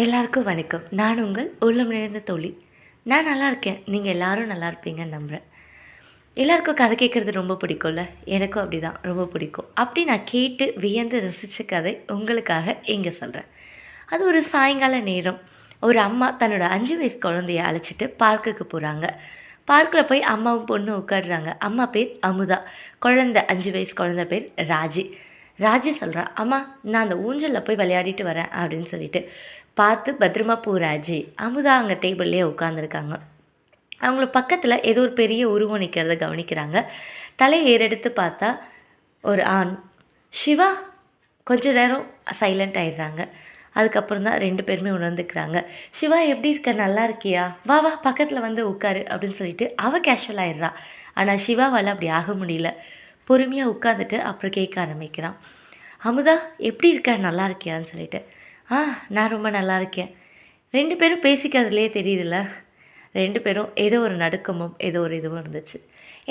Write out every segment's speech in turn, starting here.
எல்லாருக்கும் வணக்கம். நான் உங்கள் உள்ளம் நிறைந்த தோழி. நான் நல்லா இருக்கேன். நீங்கள் எல்லாரும் நல்லா இருப்பீங்கன்னு நம்புகிறேன். எல்லாருக்கும் கதை கேட்குறது ரொம்ப பிடிக்கும்ல. எனக்கும் அப்படி தான் ரொம்ப பிடிக்கும். அப்படி நான் கேட்டு வியந்து ரசித்த கதை உங்களுக்காக இங்கே சொல்கிறேன். அது ஒரு சாயங்கால நேரம். ஒரு அம்மா தன்னோட 5 வயசு குழந்தைய அழைச்சிட்டு பார்க்குக்கு போகிறாங்க. பார்க்கில் போய் அம்மாவும் பொண்ணும் உட்காடுறாங்க. அம்மா பேர் அமுதா. குழந்தை 5 வயசு குழந்தை பேர் ராஜி. ராஜி சொல்கிறா, அம்மா நான் அந்த ஊஞ்சலில் போய் விளையாடிட்டு வரேன் அப்படின்னு சொல்லிட்டு. பார்த்து பத்திரமா போ ராஜி. அமுதா அங்கே டேபிள்லேயே உட்காந்துருக்காங்க. அவங்கள பக்கத்தில் ஏதோ ஒரு பெரிய உருவம் நிற்கிறத கவனிக்கிறாங்க. தலையை ஏறெடுத்து பார்த்தா ஒரு ஆண். சிவா. கொஞ்ச நேரம் சைலண்ட் ஆயிடுறாங்க. அதுக்கப்புறம் தான் 2 பேருமே உணர்ந்துக்கிறாங்க. சிவா எப்படி இருக்க, நல்லா இருக்கியா, வா வா பக்கத்தில் வந்து உட்காரு அப்படின்னு சொல்லிட்டு அவள் கேஷுவல் ஆயிடுறா. ஆனால் சிவாவால் அப்படி ஆக முடியல. பொறுமையாக உட்காந்துட்டு அப்புறம் கேட்க ஆரம்பிக்கிறான். அமுதா எப்படி இருக்க, நல்லா இருக்கியான்னு சொல்லிட்டு. நான் ரொம்ப நல்லா இருக்கேன். 2 பேரும் பேசிக்கிறதுலையே தெரியுதுல்ல. 2 பேரும் ஏதோ ஒரு நடுக்கமும் ஏதோ ஒரு இதுவும் இருந்துச்சு.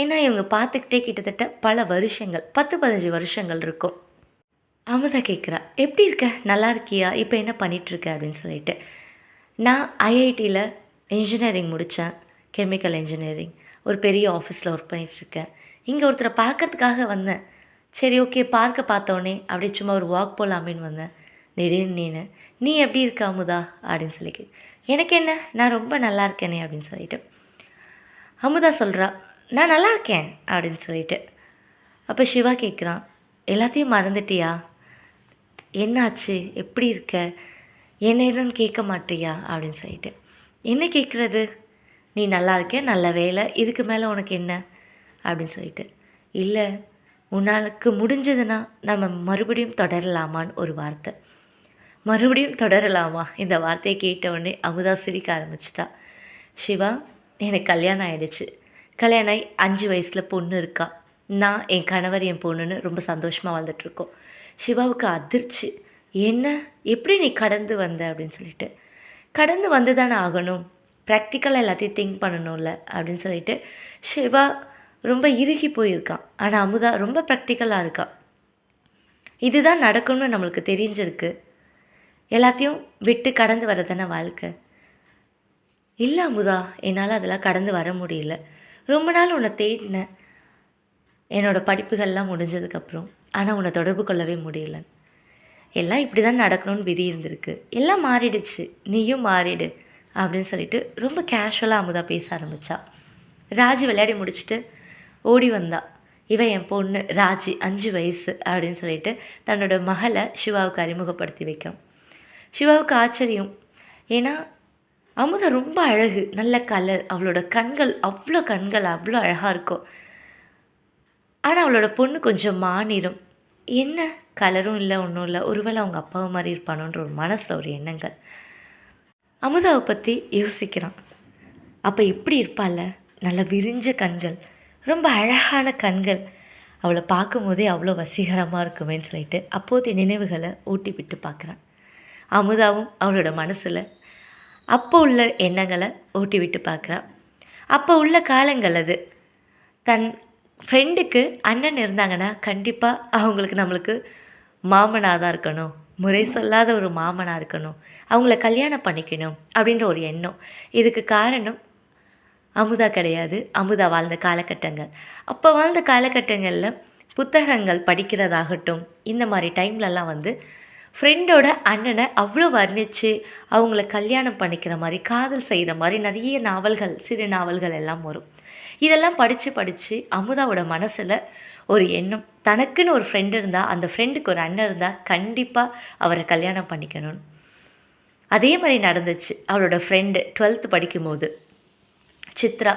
ஏன்னா இவங்க பார்த்துக்கிட்டே கிட்டத்தட்ட பல வருஷங்கள் 10-15 வருஷங்கள் இருக்கும். அமுதா கேட்குறா, எப்படி இருக்க, நல்லா இருக்கியா, இப்போ என்ன பண்ணிகிட்ருக்க அப்படின்னு சொல்லிட்டு. நான் ஐஐடியில் இன்ஜினியரிங் முடித்தேன், கெமிக்கல் இன்ஜினியரிங். ஒரு பெரிய ஆஃபீஸில் ஒர்க் பண்ணிகிட்ருக்கேன். இங்கே ஒருத்தரை பார்க்கறதுக்காக வந்தேன். சரி ஓகே, பார்க்க பார்த்தோன்னே அப்படியே சும்மா ஒரு வாக் போகலாமேன்னு வந்தேன். திடீர்னு நீ எப்படி இருக்க அமுதா அப்படின்னு சொல்லி. எனக்கு என்ன, நான் ரொம்ப நல்லா இருக்கேனே அப்படின்னு சொல்லிட்டு. அமுதா சொல்கிறா, நான் நல்லா இருக்கேன் அப்படின்னு சொல்லிட்டு. அப்போ சிவா கேட்குறான், எல்லாத்தையும் மறந்துட்டியா, என்னாச்சு, எப்படி இருக்க, என்ன என்னன்னு கேட்க மாட்டியா அப்படின்னு சொல்லிட்டு. என்ன கேட்குறது, நீ நல்லா இருக்க, நல்ல வேலை, இதுக்கு மேலே உனக்கு என்ன அப்படின்னு சொல்லிட்டு. இல்லை, உனக்கு முடிஞ்சதுன்னா நம்ம மறுபடியும் தொடரலாமான்னு ஒரு வார்த்தை. மறுபடியும் தொடரலாமா, இந்த வார்த்தையை கேட்டவுடனே அமுதா சிரிக்க ஆரம்பிச்சிட்டா. சிவா, எனக்கு கல்யாணம் ஆகிடுச்சு. கல்யாணம் ஆகி 5 வயசில் பொண்ணு இருக்கா. நான் என் கணவர் என் பொண்ணுன்னு ரொம்ப சந்தோஷமாக வாழ்ந்துட்டுருக்கோம். சிவாவுக்கு அதிர்ச்சி. என்ன, எப்படி நீ கடந்து வந்த அப்படின்னு சொல்லிட்டு. கடந்து வந்து தானே ஆகணும், ப்ராக்டிக்கலாக எல்லாத்தையும் திங்க் பண்ணணும்ல அப்படின்னு சொல்லிட்டு. சிவா ரொம்ப இறுகி போயிருக்கான். ஆனால் அமுதா ரொம்ப ப்ராக்டிக்கலாக இருக்கா. இதுதான் நடக்கும்னு நம்மளுக்கு தெரிஞ்சிருக்கு. எல்லாத்தையும் விட்டு கடந்து வர தானே வாழ்க்கை. இல்லை அமுதா, என்னால் அதெல்லாம் கடந்து வர முடியல. ரொம்ப நாள் உன்னை தேடினேன், என்னோடய படிப்புகள்லாம் முடிஞ்சதுக்கப்புறம். ஆனால் உன்னை தொடர்பு கொள்ளவே முடியல. எல்லாம் இப்படி தான் நடக்கணும்னு விதி இருந்திருக்கு. எல்லாம் மாறிடுச்சு, நீயும் மாறிடு அப்படின்னு சொல்லிட்டு ரொம்ப கேஷுவலாக அமுதா பேச ஆரம்பித்தா. ராஜி விளையாடி முடிச்சுட்டு ஓடி வந்தா. இவன் என் பொண்ணு ராஜி, 5 வயசு அப்படின்னு சொல்லிட்டு தன்னோட மகளை சிவாவுக்கு அறிமுகப்படுத்தி வைக்கும். சிவாவுக்கு ஆச்சரியம். ஏன்னா அமுதா ரொம்ப அழகு, நல்ல கலர், அவளோட கண்கள் அவ்வளோ அழகாக இருக்கும். ஆனால் அவளோட பொண்ணு கொஞ்சம் மாநிறம். என்ன, கலரும் இல்லை, ஒன்றும் இல்லை, ஒருவேளை அவங்க அப்பாவை மாதிரி இருப்பானோன்ற ஒரு மனசில் ஒரு எண்ணங்கள். அமுதாவை பற்றி யோசிக்கிறான். அப்போ எப்படி இருப்பாள், நல்ல விரிஞ்ச கண்கள், ரொம்ப அழகான கண்கள், அவளை பார்க்கும்போதே அவ்வளோ வசீகரமாக இருக்குமேன்னு சொல்லிட்டு அப்போதைய நினைவுகளை ஊட்டி விட்டு பார்க்குறான். அமுதாவும் அவளோட மனசில் அப்போ உள்ள எண்ணங்களை ஓட்டி விட்டு பார்க்குறான். அப்போ உள்ள காலங்கள் அது. தன் ஃப்ரெண்டுக்கு அண்ணன் இருந்தாங்கன்னா கண்டிப்பாக அவங்களுக்கு நம்மளுக்கு மாமனாக தான் இருக்கணும், முறை சொல்லாத ஒரு மாமனாக இருக்கணும், அவங்கள கல்யாணம் பண்ணிக்கணும் அப்படின்ற ஒரு எண்ணம். இதுக்கு காரணம் அமுதா கிடையாது, அமுதா வாழ்ந்த காலகட்டங்கள். அப்போ வாழ்ந்த காலகட்டங்களில் புத்தகங்கள் படிக்கிறதாகட்டும், இந்த மாதிரி டைம்லலாம் ஃப்ரெண்டோட அண்ணனை அவ்வளோ வர்ணித்து அவங்கள கல்யாணம் பண்ணிக்கிற மாதிரி, காதல் செய்கிற மாதிரி நிறைய நாவல்கள், சிறு நாவல்கள் எல்லாம் வரும். இதெல்லாம் படித்து அமுதாவோட மனசில் ஒரு எண்ணம், தனக்குன்னு ஒரு ஃப்ரெண்டு இருந்தால், அந்த ஃப்ரெண்டுக்கு ஒரு அண்ணன் இருந்தால் கண்டிப்பாக அவரை கல்யாணம் பண்ணிக்கணும்னு. அதே மாதிரி நடந்துச்சு. அவளோட ஃப்ரெண்டு 12th படிக்கும்போது சித்ரா,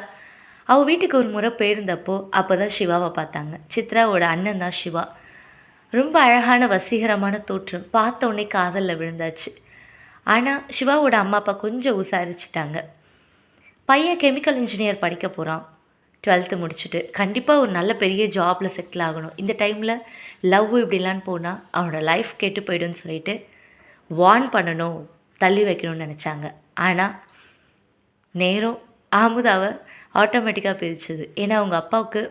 அவள் வீட்டுக்கு ஒரு முறை போயிருந்தப்போ அப்போ தான் சிவாவை பார்த்தாங்க. சித்ராவோட அண்ணன் தான் சிவா. ரொம்ப அழகான வசீகரமான தோற்றம், பார்த்த உடனே காதலில் விழுந்தாச்சு. ஆனால் சிவாவோட அம்மா அப்பா கொஞ்சம் விசாரிச்சிட்டாங்க. பையன் கெமிக்கல் இன்ஜினியர் படிக்க போகிறான், 12th முடிச்சுட்டு கண்டிப்பாக ஒரு நல்ல பெரிய ஜாபில் செட்டில் ஆகணும். இந்த டைமில் லவ் இப்படிலான்னு போனால் அவனோட லைஃப் கெட்டு போய்டுன்னு சொல்லிட்டு வார்ன் பண்ணணும், தள்ளி வைக்கணும்னு நினச்சாங்க. ஆனால் நேரம் அமுதாவை ஆட்டோமேட்டிக்காக பிரிச்சுது. ஏன்னா அவங்க அப்பாவுக்கு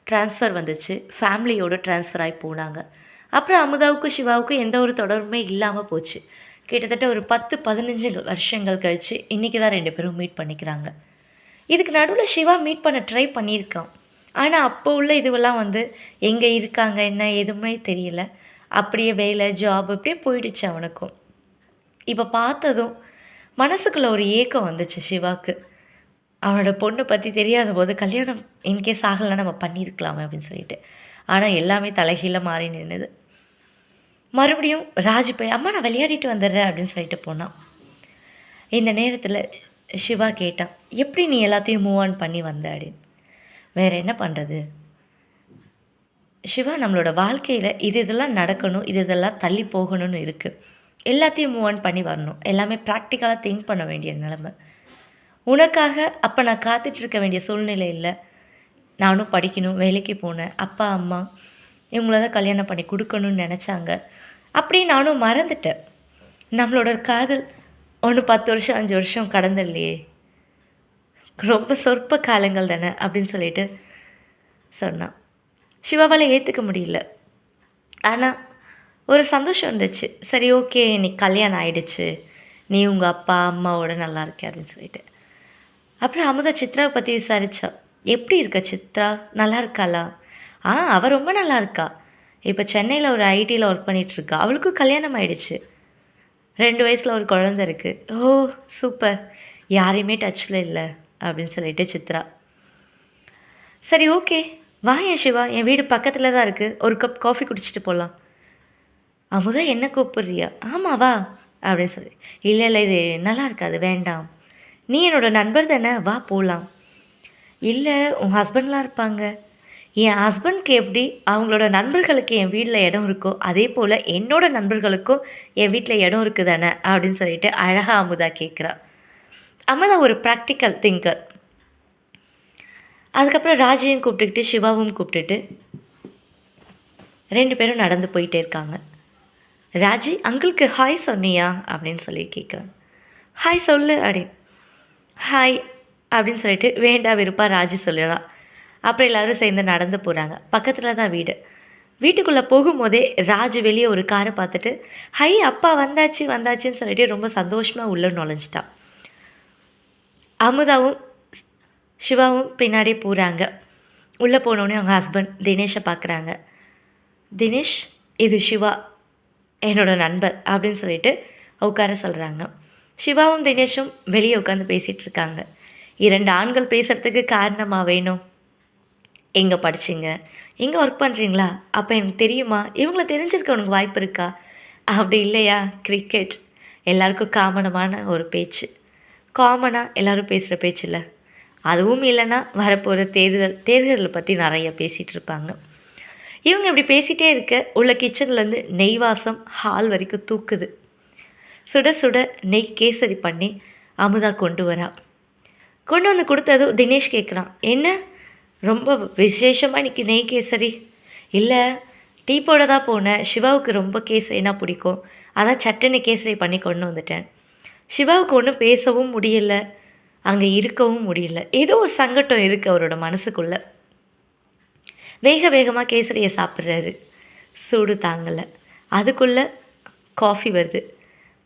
ட்ரான்ஸ்ஃபர் வந்துச்சு, ஃபேமிலியோடு ட்ரான்ஸ்ஃபர் ஆகி போனாங்க. அப்புறம் அமுதாவுக்கும் சிவாவுக்கும் எந்த ஒரு தொடர்புமே இல்லாமல் போச்சு. கிட்டத்தட்ட ஒரு 10, 15 வருஷங்கள் கழிச்சு இன்னைக்கு தான் 2 பேரும் மீட் பண்ணிக்கிறாங்க. இதுக்கு நடுவுல சிவா மீட் பண்ண ட்ரை பண்ணியிருக்கான். ஆனா, அப்போ உள்ள இதுவெல்லாம் வந்து எங்க இருக்காங்க, என்ன எதுவுமே தெரியல. அப்படியே வேலை, ஜாப் இப்படியே போயிடுச்சு அவனுக்கும். இப்ப பார்த்ததும் மனசுக்குள்ள ஒரு ஏக்கம் வந்துச்சு சிவாக்கு. அவனோட பொண்ணு பத்தி தெரியாதபோது கல்யாணம் இன்கேஸ் ஆகலன்னா நம்ம பண்ணியிருக்கலாமே அப்படின்னு சொல்லிட்டு. ஆனா, எல்லாமே தலைகீழா மாறி நின்னுது. மறுபடியும் ராஜ் போய், "அம்மா நான் விளையாடிட்டு வந்துடுறேன்" அப்படின்னு சொல்லிட்டு போனான். இந்த நேரத்தில சிவா கேட்டான், "எப்படி நீ எல்லாத்தையும் மூவ் ஆன் பண்ணி வந்த?" அப்படின்னு. வேற என்ன பண்றது? சிவா நம்மளோட வாழ்க்கையில இது இதெல்லாம் நடக்கணும், இது இதெல்லாம் தள்ளி போகணும்னு இருக்கு. எல்லாத்தையும் மூவ் ஆன் பண்ணி வரணும். எல்லாமே பிராக்டிகலா திங்க் பண்ண வேண்டிய நிலைமை. உனக்காக அப்ப நான் காத்துட்டு இருக்க வேண்டிய சூழ்நிலை இல்ல. நானும் படிக்கணும், வேலைக்கு போனேன். அப்பா, அம்மா இவங்கள தான் கல்யாணம் பண்ணி குடுக்கணும்னு நெனச்சாங்க. அப்படியே நானும் மறந்துட்டேன். நம்மளோட காதல் ஒண்ணு 10 வருஷம், 5 வருஷம் கடந்துல்லையே. ரொம்ப சொற்ப காலங்கள் தானே அப்படின்னு சொல்லிட்டு சொன்னான். சிவாவால ஏத்துக்க முடியல. ஆனா, ஒரு சந்தோஷம் இருந்துச்சு. சரி ஓகே, இன்னைக்கு கல்யாணம் ஆயிடுச்சு. நீ உங்க அப்பா, அம்மாவோட நல்லா இருக்க அப்படின்னு சொல்லிட்டு. அப்புறம் அமுதா சித்ராவ பத்தி விசாரிச்சா. எப்படி இருக்க சித்ரா? நல்லா இருக்காளா? அவ ரொம்ப நல்லா இருக்கா. இப்ப சென்னையில ஒரு ஐடில ஒர்க் பண்ணிட்டு இருக்கா. அவளுக்கும் கல்யாணம் ஆயிடுச்சு. 2 வயசுல ஒரு குழந்தை இருக்கு. ஓ! சூப்பர். யாரையுமே டச்ல இல்ல அப்படின்னு சொல்லிட்டு சித்ரா. சரி ஓகே. வாயேன் சிவா, என் வீடு பக்கத்துல தான் இருக்கு. ஒரு கப் காஃபி குடிச்சிட்டு போலாம். அமுதா என்ன கூப்பிடுறியா? ஆமா வா அப்படின்னு சொல்லி. இல்ல, இல்ல இது நல்லா இருக்காது. வேண்டாம். நீ என்னோட நண்பர் தானே, வா போலாம். இல்ல உன் ஹஸ்பண்ட்லாம் இருப்பாங்க. என் ஹஸ்பண்ட்க்கு எப்படி அவங்களோட நண்பர்களுக்கு என் வீட்ல இடம் இருக்கோ, அதே போல என்னோட நண்பர்களுக்கும் என் வீட்ல இடம் இருக்கு தானே அப்படின்னு சொல்லிட்டு அழகா அமுதா கேட்குறா. அமுதா ஒரு பிராக்டிக்கல் திங்கர். அதுக்கப்புறம் ராஜையும் கூப்பிட்டுக்கிட்டு சிவாவும் கூப்பிட்டுட்டு 2 பேரும் நடந்து போயிட்டே இருக்காங்க. ராஜி அங்கிளுக்கு ஹாய் சொன்னியா அப்படின்னு சொல்லி கேட்குறான். ஹாய் சொல்லு அப்படின்னு. ஹாய் அப்படின்னு சொல்லிட்டு வேண்டா வெறுப்பா ராஜி சொல்லிடுறா. அப்புறம் எல்லாரும் சேர்ந்து நடந்து போகிறாங்க. பக்கத்தில் தான் வீடு. வீட்டுக்குள்ளே போகும்போதே ராஜு வெளியே ஒரு காரை பார்த்துட்டு ஹை அப்பா வந்தாச்சு வந்தாச்சுன்னு சொல்லிட்டு ரொம்ப சந்தோஷமாக உள்ளே நுழைஞ்சிட்டான். அமுதாவும் சிவாவும் பின்னாடி போகிறாங்க. உள்ளே போனோடனே அவங்க ஹஸ்பண்ட் தினேஷை பார்க்குறாங்க. தினேஷ் இது சிவா என்னோட நண்பர் அப்படின்னு சொல்லிட்டு உட்கார சொல்கிறாங்க. சிவாவும் தினேஷும் வெளியே உட்காந்து பேசிகிட்டு இருக்காங்க. 2 ஆண்கள் பேசுகிறதுக்கு காரணமாக வேணும். எங்கே படிச்சிங்க, எங்கே ஒர்க் பண்ணுறீங்களா, அப்போ எனக்கு தெரியுமா, இவங்கள தெரிஞ்சிருக்க உனக்கு வாய்ப்பு இருக்கா, அப்படி இல்லையா கிரிக்கெட் எல்லாருக்கும் காமனமான ஒரு பேச்சு, காமனாக எல்லோரும் பேசுகிற பேச்சு இல்லை. அதுவும் இல்லைன்னா வரப்போகிற தேர்தலை பற்றி நிறைய பேசிகிட்டு இருப்பாங்க. இவங்க இப்படி பேசிகிட்டே இருக்க உள்ள கிச்சன்லேருந்து நெய் வாசம் ஹால் வரைக்கும் தூக்குது. சுட சுட நெய் கேசரி பண்ணி அமுதா கொண்டு வரா. கொண்டு வந்து கொடுத்ததும் தினேஷ் கேட்குறான், என்ன ரொம்ப விசேஷமாக இன்றைக்கி நெய் கேசரி? இல்லை டீ போட தான் போனேன், சிவாவுக்கு ரொம்ப கேசரினா பிடிக்கும், அதான் சட்டுன்னு கேசரி பண்ணி கொண்டு வந்துட்டேன். சிவாவுக்கு ஒன்றும் பேசவும் முடியல, அங்கே இருக்கவும் முடியல. ஏதோ ஒரு சங்கடம் இருக்குது அவரோட மனசுக்குள்ளே. வேக வேகமாக கேசரியை சாப்பிட்றாரு. சூடு தாங்கலை. அதுக்குள்ளே காஃபி வருது.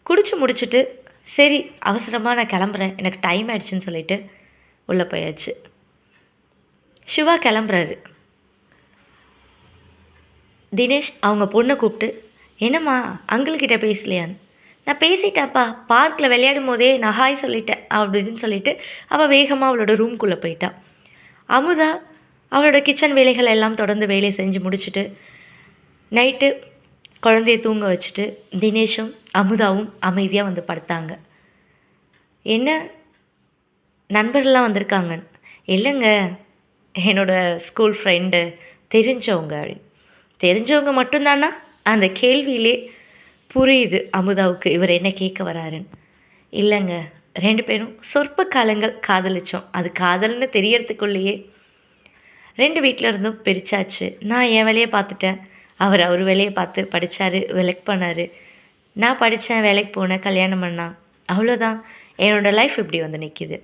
குடிச்சு முடிச்சுட்டு சரி அவசரமாக நான் கிளம்புறேன், எனக்கு டைம் ஆயிடுச்சுன்னு சொல்லிட்டு உள்ளே போயாச்சு. சிவா கிளம்புறாரு. தினேஷ் அவங்க பொண்ணை கூப்பிட்டு, என்னம்மா அங்கிள்கிட்ட பேசலையான்னு. நான் பேசிட்டேன்ப்பா, பார்க்கில் விளையாடும் போதே நான் ஹாய் சொல்லிட்டேன் அப்படின்னு சொல்லிட்டு அவள் வேகமாக அவளோட ரூம்குள்ளே போயிட்டான். அமுதா அவளோட கிச்சன் வேலைகள் எல்லாம் தொடர்ந்து வேலையை செஞ்சு முடிச்சுட்டு நைட்டு குழந்தைய தூங்க வச்சுட்டு தினேஷும் அமுதாவும் அமைதியாக வந்து படுத்தாங்க. என்ன நண்பர்கள்லாம் வந்திருக்காங்க? இல்லைங்க என்னோடய ஸ்கூல் ஃப்ரெண்டு, தெரிஞ்சவங்க அப்படின்னு. தெரிஞ்சவங்க மட்டும்தானா? அந்த கேள்வியிலே புரியுது அமுதாவுக்கு இவர் என்ன கேட்க வராருன்னு. இல்லைங்க 2 பேரும் சொற்ப காலங்கள் காதலித்தோம். அது காதல்னு தெரியறதுக்குள்ளேயே 2 வீட்டில் இருந்தும் பிரித்தாச்சு. நான் என் வேலையை பார்த்துட்டேன், அவர் வேலையை பார்த்து படித்தார், வேலைக்கு பண்ணார். நான் படித்தேன், வேலைக்கு போனேன், கல்யாணம் பண்ணான், அவ்வளோதான். என்னோடய லைஃப் இப்படி வந்து நிற்கிது.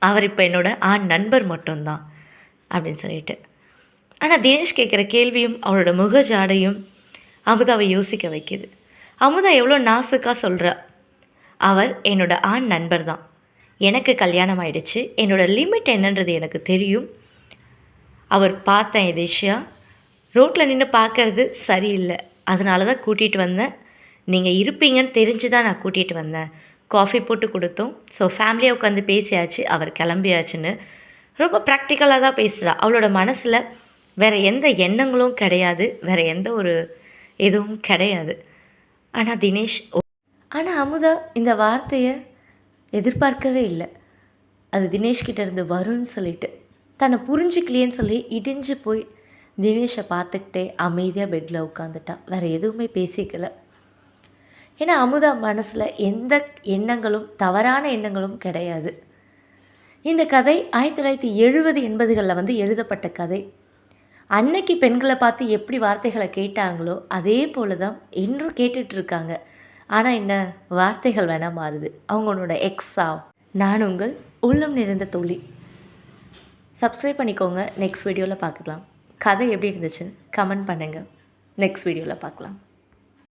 அவர் இப்போ என்னோடய ஆண் நண்பர் மட்டும்தான் அப்படின்னு சொல்லிட்டு. ஆனால் தினேஷ் கேட்குற கேள்வியும் அவளோட முக ஜாடையும் அமுதாவை யோசிக்க வைக்கிது. அமுதா எவ்வளோ நாசுக்காக சொல்கிறா. அவர் என்னோட ஆண் நண்பர் தான். எனக்கு கல்யாணம் ஆயிடுச்சு. என்னோட லிமிட் என்னன்றது எனக்கு தெரியும். அவர் பார்த்தேன் எதேர்ச்சியா. ரோட்டில் நின்று பார்க்கறது சரியில்லை. அதனால தான் கூட்டிகிட்டு வந்தேன். நீங்கள் இருப்பீங்கன்னு தெரிஞ்சு தான் நான் கூட்டிகிட்டு வந்தேன். காஃபி போட்டு கொடுத்தோம். ஸோ ஃபேமிலியாக உட்காந்து பேசியாச்சு. அவர் கிளம்பியாச்சுன்னு ரொம்ப ப்ராக்டிக்கலாக தான் பேசுகிறா. அவளோட மனசில் வேறு எந்த எண்ணங்களும் கிடையாது. வேறு எந்த ஒரு எதுவும் கிடையாது. ஆனால் தினேஷ் ஆனால் அமுதா இந்த வார்த்தையை எதிர்பார்க்கவே இல்லை. அது தினேஷ்கிட்ட இருந்து வரும்னு சொல்லிட்டு தன்னை புரிஞ்சிக்கலையேன்னு சொல்லி இடிஞ்சு போய் தினேஷை பார்த்துக்கிட்டே அமைதியாக பெட்டில் உட்காந்துட்டா. வேறு எதுவுமே பேசிக்கல. ஏன்னா அமுதா மனசில் எந்த எண்ணங்களும் தவறான எண்ணங்களும் கிடையாது. இந்த கதை 1970 80களில் எழுதப்பட்ட கதை. அன்னைக்கு பெண்களை பார்த்து எப்படி வார்த்தைகளை கேட்டாங்களோ அதே போல தான் இன்றும் கேட்டுட்ருக்காங்க. ஆனால் என்ன, வார்த்தைகள் வேணால் மாறுது. அவங்களோட எக்ஸா. நான் உங்கள் உள்ளம் நிறைந்த தோழி. சப்ஸ்கிரைப் பண்ணிக்கோங்க. நெக்ஸ்ட் வீடியோவில் பார்க்கலாம். கதை எப்படி இருந்துச்சுன்னு கமெண்ட் பண்ணுங்கள். நெக்ஸ்ட் வீடியோவில் பார்க்கலாம்.